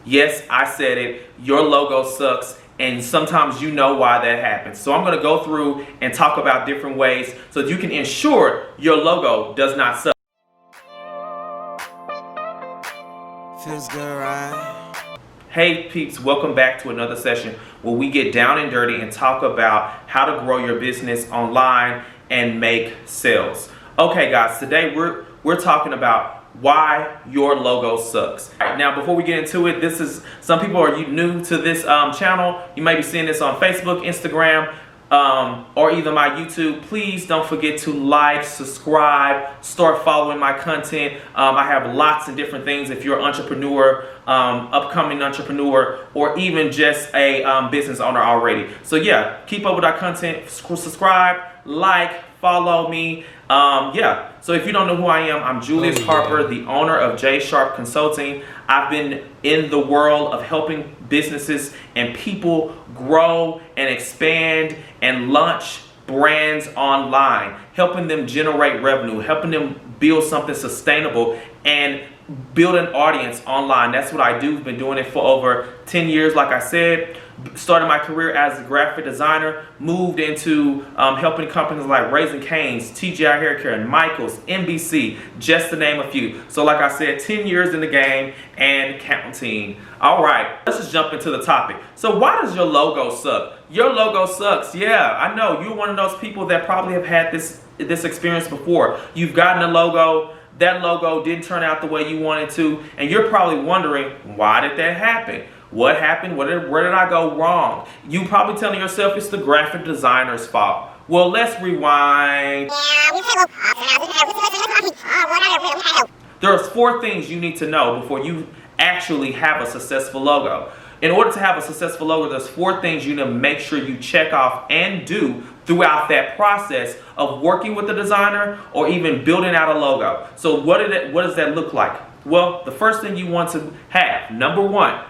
Yes, I said it. Your logo sucks. And sometimes you know why that happens. So I'm going to go through and talk about different ways so that you can ensure your logo does not suck. Feels good, right? Hey peeps, welcome back to another session where we get down and dirty and talk about how to grow your business online and make sales. Okay guys, today we're talking about why your logo sucks. All right, now before we get into it, some people are new to this channel. You may be seeing this on Facebook, Instagram, or even my YouTube. Please don't forget to like, subscribe, start following my content. I have lots of different things if you're an entrepreneur, upcoming entrepreneur, or even just a business owner already. So yeah, keep up with our content, subscribe, like, follow me. So if you don't know who I am, I'm Julius Harper, the owner of J Sharp Consulting. I've been in the world of helping businesses and people grow and expand and launch brands online, helping them generate revenue, helping them build something sustainable and build an audience online. That's what I do. I've been doing it for over 10 years, like I said. Started my career as a graphic designer, moved into helping companies like Raising Cane's, TGI Hair Care, and Michaels, NBC, just to name a few. So like I said, 10 years in the game and counting. All right, let's just jump into the topic. So why does your logo suck? Your logo sucks. Yeah, I know. You're one of those people that probably have had this experience before. You've gotten a logo. That logo didn't turn out the way you wanted to, and you're probably wondering, why did that happen? What happened? Where did I go wrong? You probably telling yourself it's the graphic designer's fault. Well, let's rewind. There's 4 things you need to know before you actually have a successful logo. In order to have a successful logo, there's 4 things you need to make sure you check off and do throughout that process of working with the designer or even building out a logo. So what does that look like? Well, the first thing you want to have, number 1,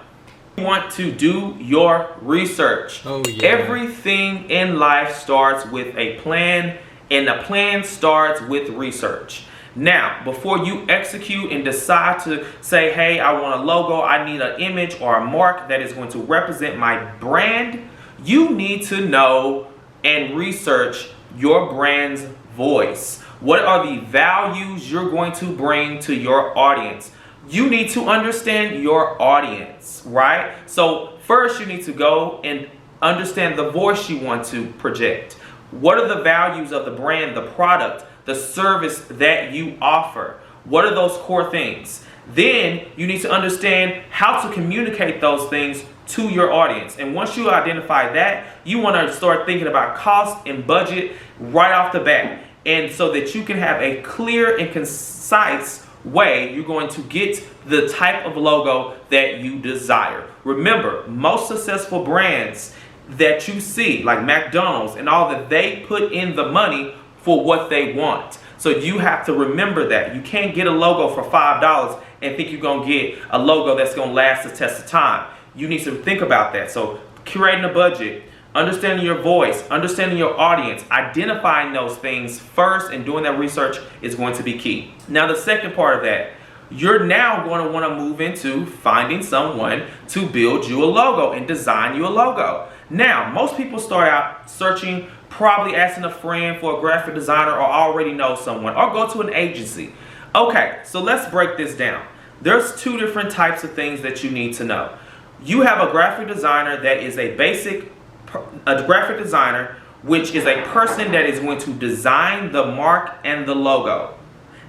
you want to do your research. Oh, yeah. Everything in life starts with a plan, and the plan starts with research. Now, before you execute and decide to say, hey, I want a logo, I need an image or a mark that is going to represent my brand, you need to know and research your brand's voice. What are the values you're going to bring to your audience? You need to understand your audience, right? So first you need to go and understand the voice you want to project. What are the values of the brand, the product, the service that you offer? What are those core things? Then you need to understand how to communicate those things to your audience. And once you identify that, you want to start thinking about cost and budget right off the bat. And so that you can have a clear and concise way you're going to get the type of logo that you desire. Remember, most successful brands that you see, like McDonald's and all that, they put in the money for what they want. So you have to remember that. You can't get a logo for $5 and think you're going to get a logo that's going to last the test of time. You need to think about that. So curating a budget, understanding your voice, understanding your audience, identifying those things first and doing that research is going to be key. Now the second part of that, you're now going to want to move into finding someone to build you a logo and design you a logo. Now, most people start out searching, probably asking a friend for a graphic designer or already know someone, or go to an agency. Okay, so let's break this down. There's 2 different types of things that you need to know. You have a graphic designer that is a graphic designer, which is a person that is going to design the mark and the logo.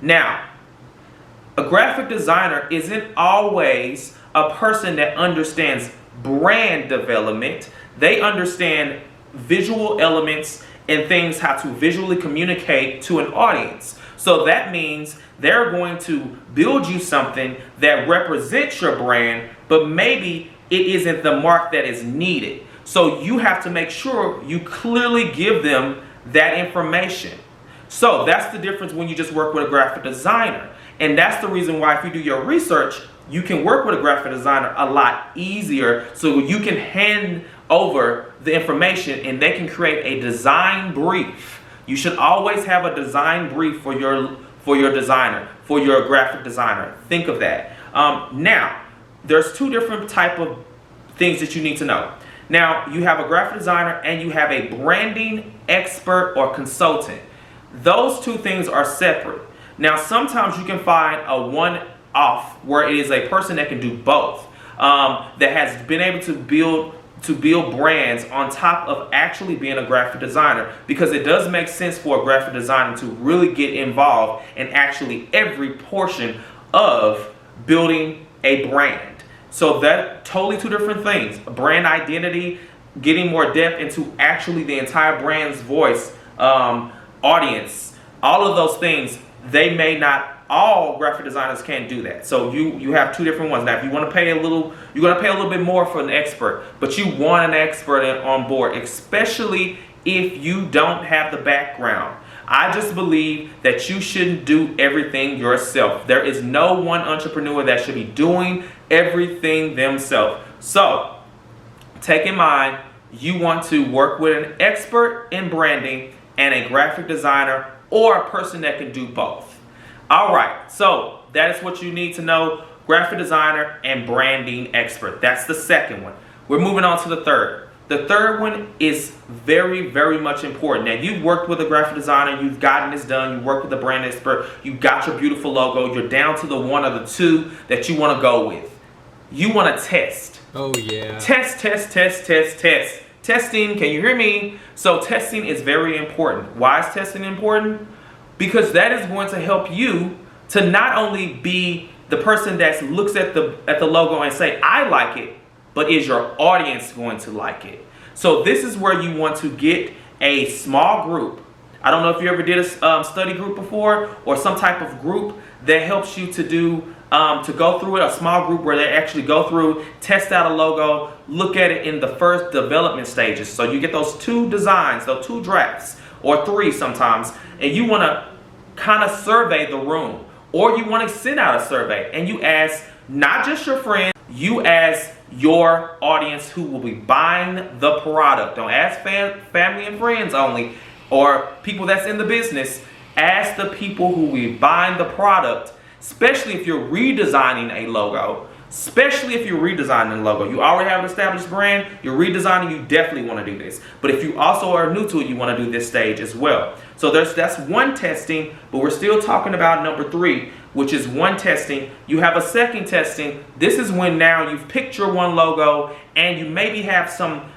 Now, a graphic designer isn't always a person that understands brand development. They understand visual elements and things, how to visually communicate to an audience. So that means they're going to build you something that represents your brand, but maybe it isn't the mark that is needed. So you have to make sure you clearly give them that information. So that's the difference when you just work with a graphic designer. And that's the reason why if you do your research, you can work with a graphic designer a lot easier, so you can hand over the information and they can create a design brief. You should always have a design brief for your designer, for your graphic designer. Think of that. Now, there's two different type of things that you need to know. Now, you have a graphic designer and you have a branding expert or consultant. Those two things are separate. Now, sometimes you can find a one-off where it is a person that can do both, that has been able to build brands on top of actually being a graphic designer, because it does make sense for a graphic designer to really get involved in actually every portion of building a brand. So that totally two different things. Brand identity, getting more depth into actually the entire brand's voice, audience, all of those things. They may not, all graphic designers can't do that. So you have two different ones. Now, if you want to pay a little, you're going to pay a little bit more for an expert, but you want an expert on board, especially if you don't have the background. I just believe that you shouldn't do everything yourself. There is no one entrepreneur that should be doing everything themselves. So take in mind, you want to work with an expert in branding and a graphic designer, or a person that can do both. All right, so that is what you need to know: graphic designer and branding expert. That's the second one. We're moving on to the third. The third one is very, very much important. Now, you've worked with a graphic designer, you've gotten this done, you worked with a brand expert, you got your beautiful logo, you're down to the one or the two that you want to go with. You want to test. Oh, yeah. Test. Testing, can you hear me? So testing is very important. Why is testing important? Because that is going to help you to not only be the person that looks at the logo and say, I like it, but is your audience going to like it? So this is where you want to get a small group. I don't know if you ever did a study group before, or some type of group that helps you to do to go through it, a small group where they actually go through, test out a logo, look at it in the first development stages. So you get those two designs, those two drafts, or three sometimes, and you want to kind of survey the room, or you want to send out a survey and you ask not just your friends, you ask your audience who will be buying the product. Don't ask family and friends only, or people that's in the business. Ask the people who will be buying the product, especially if you're redesigning a logo. Especially if you're redesigning a logo. You already have an established brand, you're redesigning, you definitely want to do this. But if you also are new to it, you want to do this stage as well. So that's one testing, but we're still talking about number 3, which is one testing. You have a second testing. This is when now you've picked your one logo and you maybe have some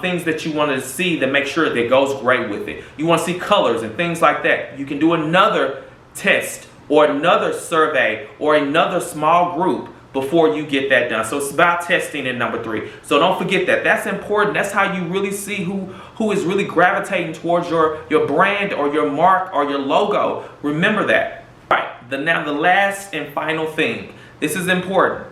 things that you want to see that make sure that goes great with it. You want to see colors and things like that. You can do another test or another survey or another small group before you get that done. So it's about testing in number 3. So don't forget that. That's important. That's how you really see who is really gravitating towards your brand or your mark or your logo. Remember that. All right, now the last and final thing. This is important.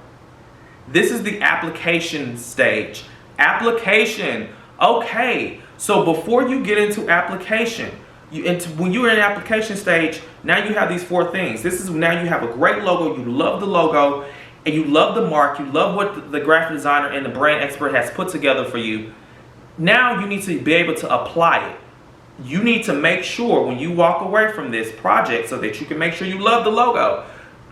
This is the application stage. Application. Okay, so before you get into application, when you're in the application stage, now you have these 4 things. This is now you have a great logo. You love the logo. And you love the mark, you love what the graphic designer and the brand expert has put together for you. Now you need to be able to apply it. You need to make sure when you walk away from this project so that you can make sure you love the logo.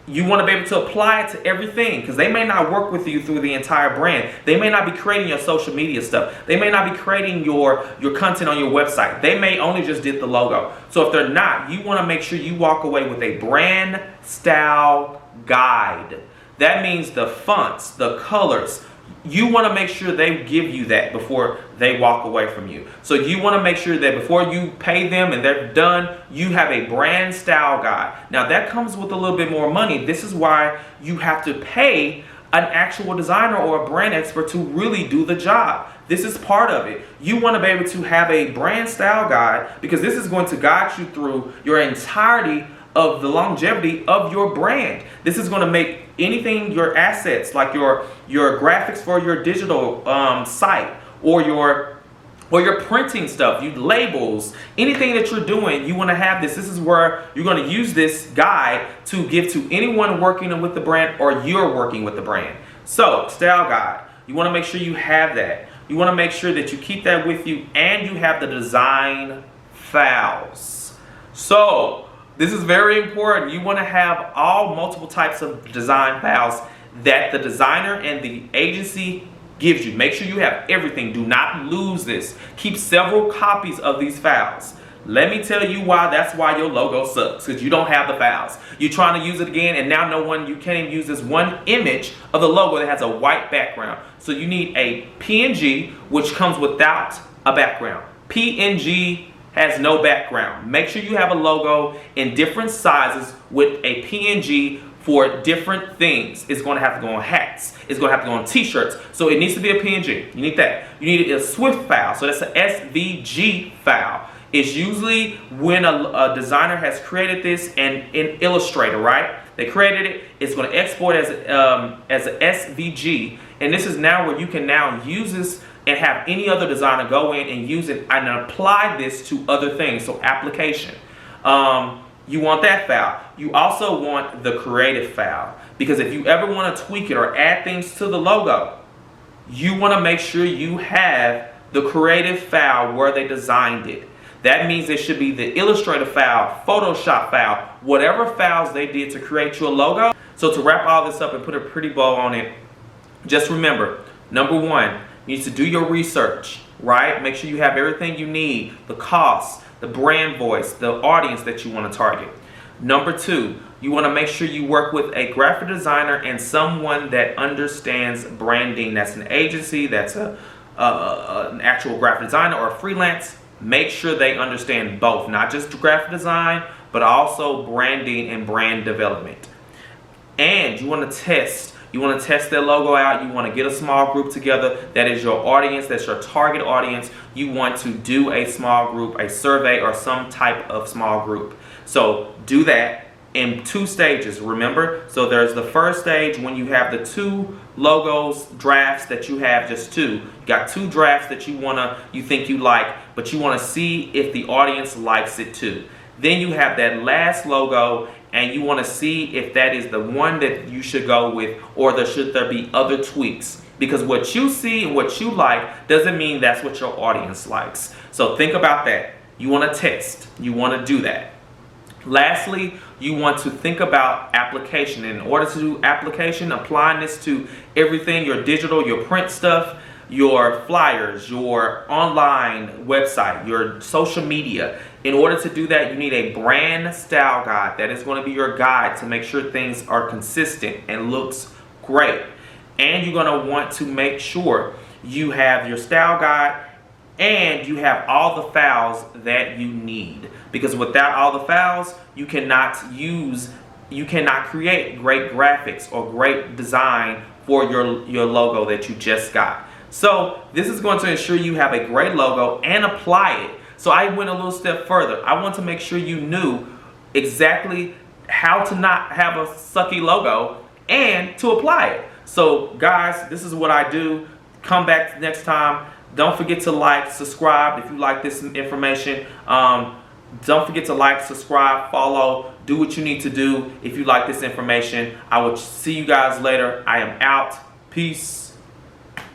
You want to be able to apply it to everything, because they may not work with you through the entire brand. They may not be creating your social media stuff. They may not be creating your content on your website. They may only just did the logo. So if they're not, you want to make sure you walk away with a brand style guide. That means the fonts, the colors. You want to make sure they give you that before they walk away from you. So you want to make sure that before you pay them and they're done, you have a brand style guide. Now that comes with a little bit more money. This is why you have to pay an actual designer or a brand expert to really do the job. This is part of it. You want to be able to have a brand style guide, because this is going to guide you through your entirety of the longevity of your brand. This is going to make anything, your assets, like your graphics for your digital site, or your printing stuff, you labels, anything that you're doing, you want to have this. This is where you're going to use this guide to give to anyone working with the brand or you're working with the brand. So, style guide. You want to make sure you have that. You want to make sure that you keep that with you, and you have the design files. So, this is very important. You want to have all multiple types of design files that the designer and the agency gives you. Make sure you have everything. Do not lose this. Keep several copies of these files. Let me tell you why that's why your logo sucks, because you don't have the files. You're trying to use it again, and now you can't even use this one image of the logo that has a white background. So you need a PNG, which comes without a background. PNG has no background. Make sure you have a logo in different sizes with a PNG for different things. It's going to have to go on hats. It's going to have to go on t-shirts. So it needs to be a PNG. You need that. You need a Swift file. So that's an SVG file. It's usually when a designer has created this and in Illustrator, right? They created it. It's going to export as an SVG. And this is now where you can now use this and have any other designer go in and use it and apply this to other things. So application. You want that file. You also want the creative file, because if you ever want to tweak it or add things to the logo, you want to make sure you have the creative file where they designed it. That means it should be the Illustrator file, Photoshop file, whatever files they did to create your logo. So to wrap all this up and put a pretty bow on it, just remember, number one, you need to do your research, right? Make sure you have everything you need, the cost, the brand voice, the audience that you want to target. Number two, you want to make sure you work with a graphic designer and someone that understands branding. That's an agency, that's an actual graphic designer or a freelance. Make sure they understand both, not just graphic design, but also branding and brand development. And you want to test. You want to test their logo out. You want to get a small group together. That is your audience. That's your target audience. You want to do a small group, a survey, or some type of small group. So do that in 2 stages, remember? So there's the first stage when you have the 2 logos drafts that you have, just 2. You got 2 drafts that you think you like, but you want to see if the audience likes it too. Then you have that last logo, and you want to see if that is the one that you should go with, or should there be other tweaks. Because what you see and what you like doesn't mean that's what your audience likes. So think about that. You want to test. You want to do that. Lastly, you want to think about application. In order to do application, applying this to everything, your digital, your print stuff, your flyers, your online website, your social media. In order to do that, you need a brand style guide. That is going to be your guide to make sure things are consistent and looks great. And you're going to want to make sure you have your style guide and you have all the files that you need. Because without all the files, you cannot create great graphics or great design for your logo that you just got. So this is going to ensure you have a great logo and apply it. So I went a little step further. I want to make sure you knew exactly how to not have a sucky logo and to apply it. So guys, this is what I do. Come back next time. Don't forget to like, subscribe if you like this information. Don't forget to like, subscribe, follow, do what you need to do if you like this information. I will see you guys later. I am out. Peace.